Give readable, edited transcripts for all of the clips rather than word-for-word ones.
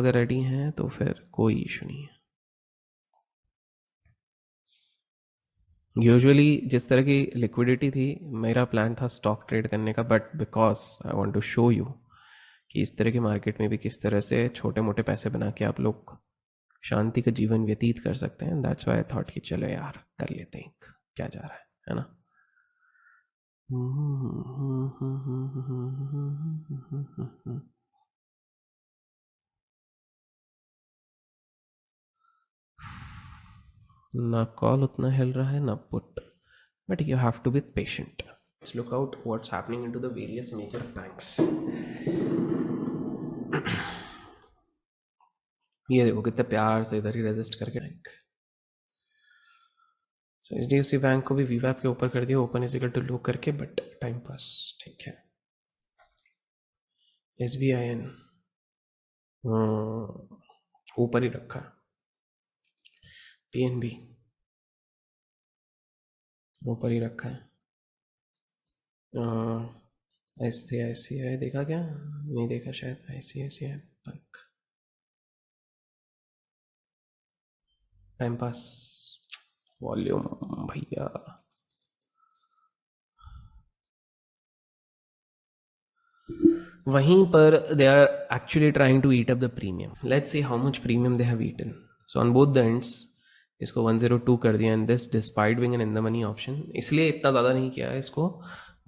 अगर रेडी हैं तो फिर कोई इशू नहीं है। यूजुअली जिस तरह की लिक्विडिटी थी, मेरा प्लान था स्टॉक ट्रेड करने का, but because I want to show you कि इस तरह के मार्केट में भी किस तरह से छोटे मोटे पैसे बना के आप लोग शांति का जीवन व्यतीत कर सकते हैं। दैट्स व्हाई आई थॉट कि चलो यार कर लेते हैं, क्या जा रहा है ना। ना कॉल उतना हिल रहा है ना put, but you have to be patient. Let's look out what's happening into the various major banks. ये देखो कितने प्यार से इधर ही रेजिस्ट करके बैंक। सो HDFC बैंक को भी वीवैप के ऊपर कर दिया, open is equal to low करके, बट टाइम पास ठीक है। SBIN ऊपर ही रखा। PNB ऊपर ही रखा है। ICICI देखा क्या? नहीं देखा शायद। ICICI bank time pass. Volume भैया, वहीं पर they are actually trying to eat up the premium. Let's see how much premium they have eaten. So on both the ends इसको 102 कर दिया, and this despite being an in the money option, इसलिए इतना ज़्यादा नहीं किया है इसको,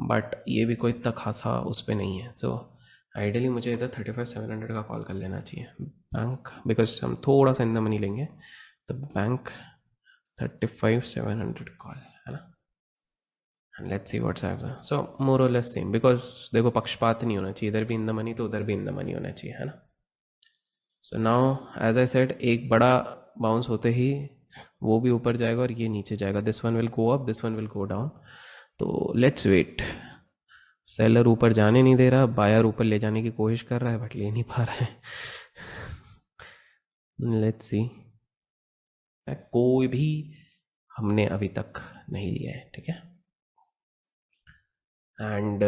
बट ये भी कोई इतना खासा उस पर नहीं है। सो आइडियली मुझे इधर 35,700 का कॉल कर लेना चाहिए बैंक, बिकॉज हम थोड़ा सा इन द मनी लेंगे तो बैंक 35,700 कॉल है ना। And let's see what's happen. So more और लेस सेम, बिकॉज देखो पक्षपात नहीं होना चाहिए, इधर भी इन द मनी तो उधर भी इन द मनी होना चाहिए, है ना। So now as I said, एक बड़ा बाउंस होते ही वो भी ऊपर जाएगा और ये नीचे जाएगा। This one will go up, this one will go down. तो लेट्स वेट। सेलर ऊपर जाने नहीं दे रहा, बायर ऊपर ले जाने की कोशिश कर रहा है बट ले नहीं पा रहा है। Let's see. कोई भी हमने अभी तक नहीं लिया है, ठीक है। एंड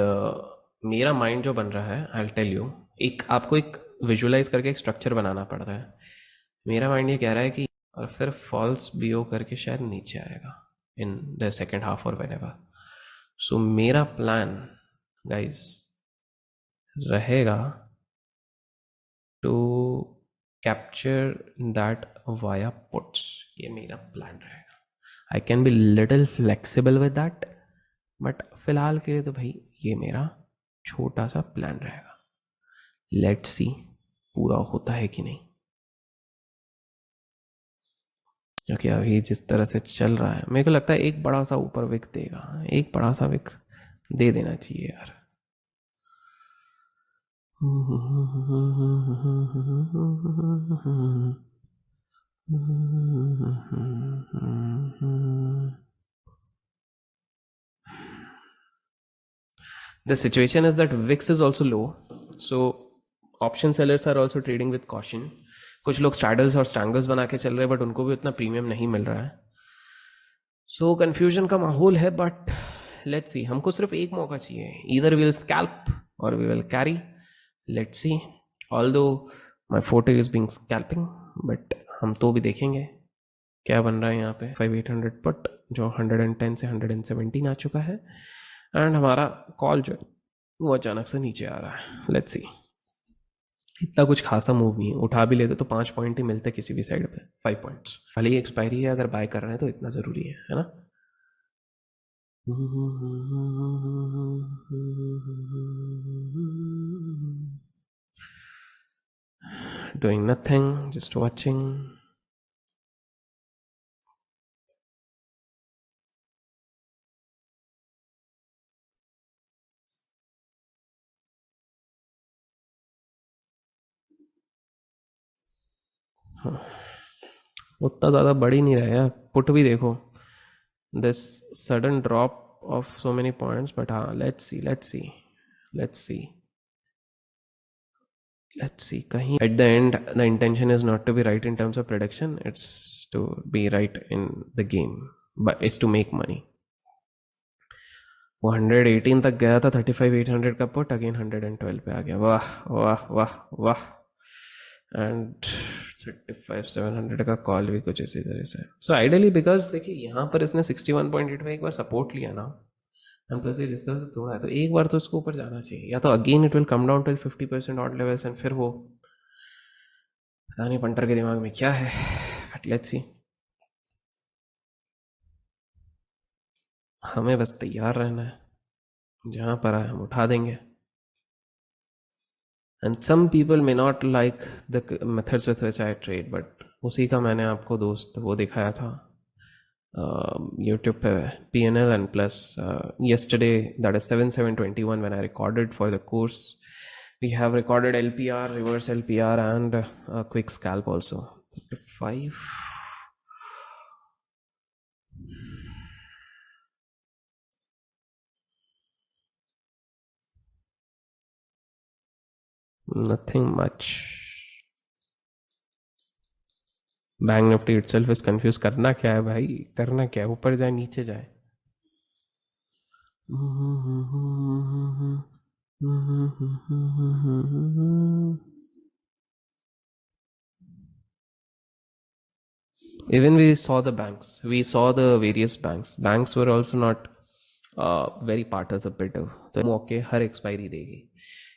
मेरा माइंड जो बन रहा है, आई टेल यू, एक आपको एक विजुअलाइज करके एक स्ट्रक्चर बनाना पड़ता है। मेरा माइंड ये कह रहा है कि और फिर फॉल्स बीओ करके शायद नीचे आएगा इन द सेकेंड हाफ और व्हेनेवर। सो मेरा प्लान गाइस रहेगा to capture that via puts. ये मेरा प्लान रहेगा। I can be little flexible with that, but फिलहाल के लिए तो भाई ये मेरा छोटा सा प्लान रहेगा। लेट्स सी पूरा होता है कि नहीं, क्योंकि अभी जिस तरह से चल रहा है मेरे को लगता है एक बड़ा सा ऊपर विक देगा, एक बड़ा सा विक दे देना चाहिए यार। The situation is that VIX is also low, so option sellers are also trading with caution. कुछ लोग स्ट्रैडल्स और स्ट्रैंगल्स बना के चल रहे हैं, बट उनको भी उतना प्रीमियम नहीं मिल रहा है। सो कन्फ्यूजन का माहौल है, बट लेट्स सी। हमको सिर्फ एक मौका चाहिए, ईदर विल स्कैल्प और we will carry. Let's see. Although my photo is being scalping, but हम तो भी देखेंगे क्या बन रहा है यहाँ पे। 5800 पुट जो 110 से 117 आ चुका है, एंड हमारा कॉल जो है वो अचानक से नीचे आ रहा है। Let's see. इतना कुछ खासा मूव नहीं है, उठा भी लेते तो 5 पॉइंट ही मिलते किसी भी साइड पे, 5 पॉइंट्स। भले ही एक्सपायरी है, अगर बाय कर रहे हैं तो इतना ज़रूरी है ना। Doing nothing, just watching. उतना ज़्यादा बढ़ ही नहीं रहा है। पुट भी देखो, this sudden drop of so many points, but हाँ let's see let's see let's see let's see. Kahin at the end the intention is not to be right in terms of prediction, it's to be right in the game, but it's to make money. वो 118 तक गया था 35,800 का put, again 112 पे आ गया। वाह वाह वाह वाह। एंड 35,700 का कॉल भी कुछ इसी तरह से. सो आइडियली बिकॉज देखिए यहाँ पर इसने 61.8 में एक बार सपोर्ट लिया ना, एंड प्लस ये जिस तरह से तोड़ा है तो एक बार तो इसको ऊपर जाना चाहिए, या तो again it will come down till 50% odd levels and फिर वो पता नहीं पंटर के दिमाग में क्या है, बट लेट्स सी. हमें बस तैयार रहना है, जहाँ पर आए हम उठा देंगे. And some people may not like the methods with which I trade, but उसी का मैंने आपको दोस्त वो दिखाया था यूट्यूब पे, PNL, and plus yesterday, that is 7/7/21 when I recorded for the course, we have recorded LPR, reverse LPR, and a quick scalp also. 35. Nothing much. Bank Nifty itself is confused. करना क्या है भाई, करना क्या है, ऊपर जाए नीचे जाए. Even we saw the banks, we saw the various banks were also not very participative. तो मौके हर एक्सपायरी देगी,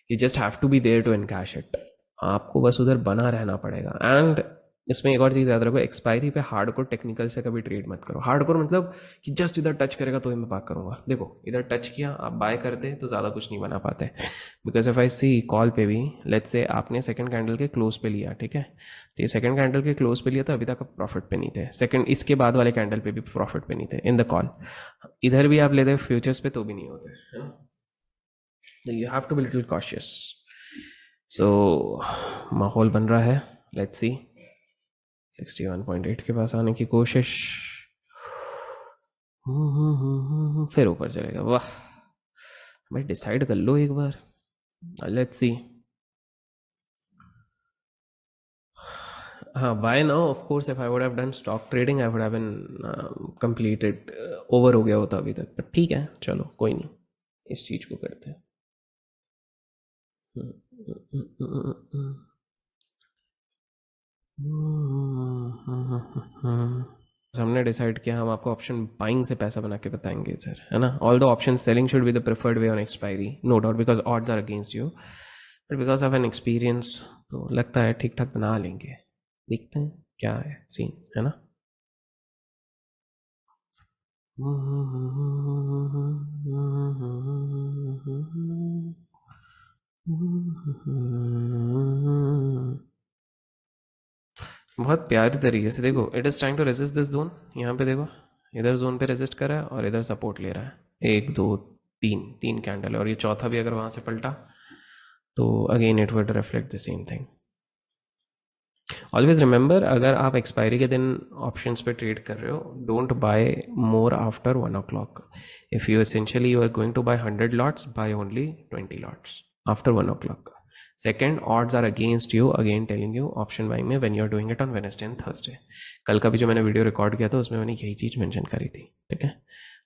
you just have to be there to encash it. आपको बस उधर बना रहना पड़ेगा. एंड इसमें एक और चीज़ याद रखो, एक्सपायरी पे हार्डकोर टेक्निकल से कभी ट्रेड मत करो. हार्डकोर मतलब कि जस्ट इधर टच करेगा तो ही मैं बात करूंगा. देखो इधर टच किया, आप बाय करते तो ज़्यादा कुछ नहीं बना पाते, because if I see call पे भी, लेट्स से आपने सेकंड कैंडल के क्लोज पे लिया, ठीक है, तो ये सेकंड कैंडल के क्लोज पे लिया तो अभी तक आप प्रॉफिट पे नहीं थे. सेकंड इसके बाद वाले कैंडल पे भी प्रॉफिट पे नहीं थे इन द कॉल. इधर भी आप लेते फ्यूचर्स पे तो भी नहीं होते, है ना. तो you have to be little cautious. So माहौल बन रहा है, लेट्स सी. 61.8 के पास आने की कोशिश, फिर ऊपर चलेगा. वाह भाई, डिसाइड कर लो एक बार. Let's see. हाँ, by now of course if I would have done stock trading I would have been completed, over हो गया होता अभी तक. बट ठीक है, चलो कोई नहीं, इस चीज़ को करते हैं. हमने डिसाइड किया हम आपको ऑप्शन बाइंग से पैसा बना के बताएंगे सर, है ना. All the option selling should be the preferred way on expiry, no doubt, because odds are against you, but because of an experience तो लगता है ठीक ठाक बना लेंगे. देखते हैं क्या है सीन, है ना. बहुत प्यारी तरीके से देखो, it is trying to resist this zone. यहाँ पे देखो, इधर जोन पे रेजिस्ट कर रहा है और इधर सपोर्ट ले रहा है. एक दो तीन, तीन कैंडल है, और ये चौथा भी अगर वहाँ से पलटा तो again it would reflect the same thing. Always remember, अगर आप एक्सपायरी के दिन ऑप्शंस पे ट्रेड कर रहे हो, don't buy more after 1 o'clock. If you essentially you are going to buy 100 lots, buy only 20 lots after 1 o'clock. Second, odds are against you, again telling you option buying में, when you are doing it on Wednesday and Thursday. कल का भी जो मैंने video record किया था उसमें मैंने यही चीज़ मेंशन करी थी, ठीक है.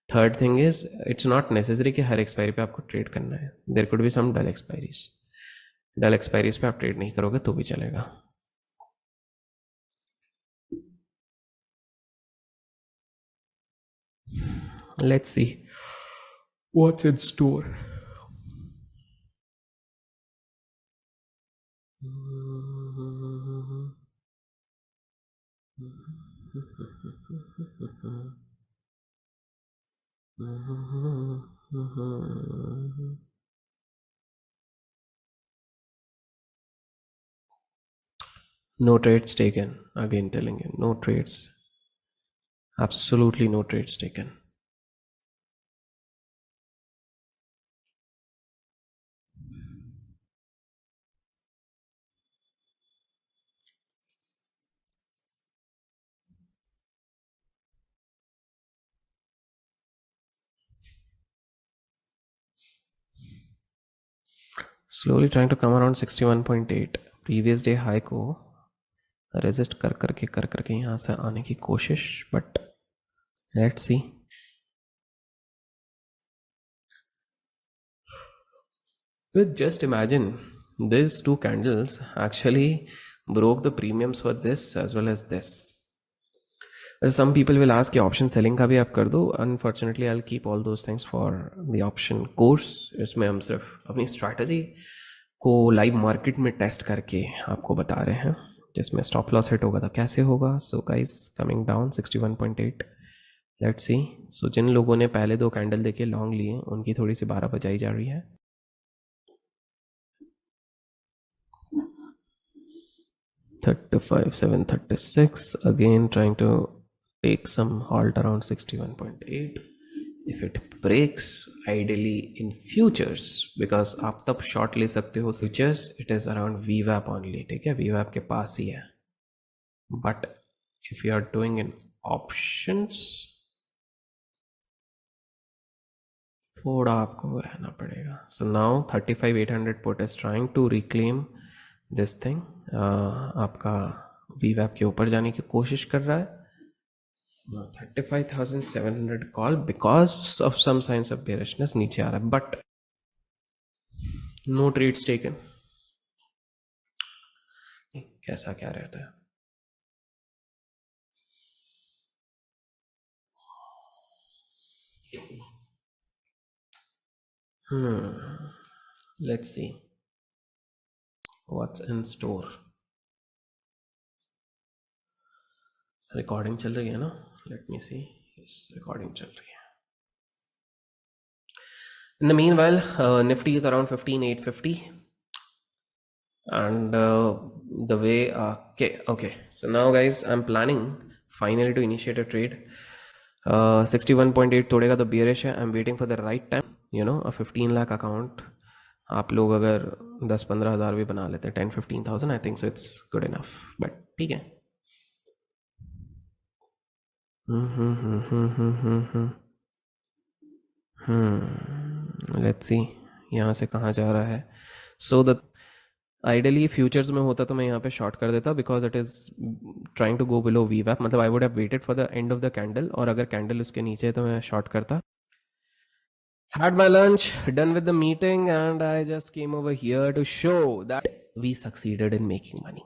Third thing is, it's not necessary कि हर एक्सपायरी पे आपको ट्रेड करना है. There could be some dull expiries. Dull expiries पे आप ट्रेड नहीं करोगे तो भी चलेगा. Let's see what's in store. No trades taken. Again telling you, no trades. Absolutely no trades taken. Slowly trying to come around 61.8. Previous day high को resist कर करके यहाँ से आने की कोशिश, but let's see. Just imagine these two candles actually broke the premiums for this as well as this. Some people will ask कि option selling का भी आप कर दो. Unfortunately, I'll keep all those things for the option course. इसमें हम सिर्फ अपनी strategy को live market में test करके आपको बता रहे हैं, जिसमें stop loss hit होगा तो कैसे होगा. So guys, coming down 61.8. Let's see. So जिन लोगों ने पहले 2 कैंडल देके लॉन्ग लिए उनकी थोड़ी सी 12 बजाई जा रही है. 35,736 again trying to take some halt around 61.8. if it breaks, ideally in futures, because आप तब short ले सकते हो futures, it is around VWAP only. ठीक है, VWAP के पास ही है. but if you are doing in options, थोड़ा आपको रहना पड़ेगा. so now 35,800 put is trying to reclaim this thing. आपका VWAP के ऊपर जाने की कोशिश कर रहा है. 35,700 call because of some signs of bearishness नीचे आ रहा है, बट नो ट्रेड्स टेकन. कैसा क्या रहता है. Let's see what's in store. Recording चल रही है ना. लेट मी सी. रिकॉर्डिंग चल रही है. In the meanwhile, Nifty is around 15,850, and the way okay. So now guys, I'm planning finally to initiate a trade. 61.8 तोड़ेगा तो bearish है. I'm waiting for the right time. You know, a 15 lakh account. आप लोग अगर 10-15 हज़ार भी बना लेते हैं, 10-15,000, I think so it's good enough. But ठीक है. लेट्स सी यहाँ से कहाँ जा रहा है. सो द आइडियली फ्यूचर्स में होता तो मैं यहाँ पे शॉर्ट कर देता, because it is trying to go below VWAP. मतलब I would have waited for the end of the candle, और अगर कैंडल उसके नीचे है तो मैं शॉर्ट करता. Had my lunch, done with the meeting, and I just came over here to show that we succeeded in making money.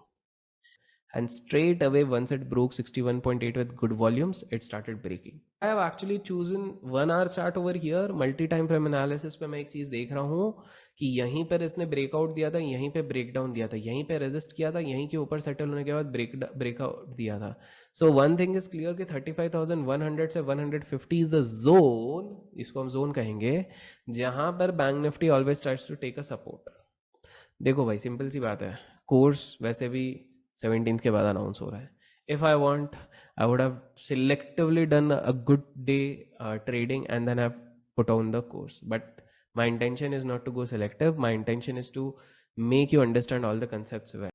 And straight away, once it broke 61.8 with good volumes, it started breaking. I have actually chosen 1 hour chart over here. Multi time frame analysis पे मैं एक चीज देख रहा हूँ कि यहीं पर इसने ब्रेकआउट दिया था, यहीं पे ब्रेकडाउन दिया था, यहीं पे रेजिस्ट किया था, यहीं के ऊपर सेटल होने के बाद ब्रेकआउट दिया था. So one thing is clear कि 35,100 से 150 इज द जोन. इसको हम जोन कहेंगे जहां पर bank Nifty always tries to take a support. देखो भाई, सिंपल सी बात है. कोर्स वैसे भी 17th के बाद अनाउंस हो रहा है. If I want, I would have selectively done a good day trading and then have put on the course. But my intention is not to go selective. My intention is to make you understand all the concepts well.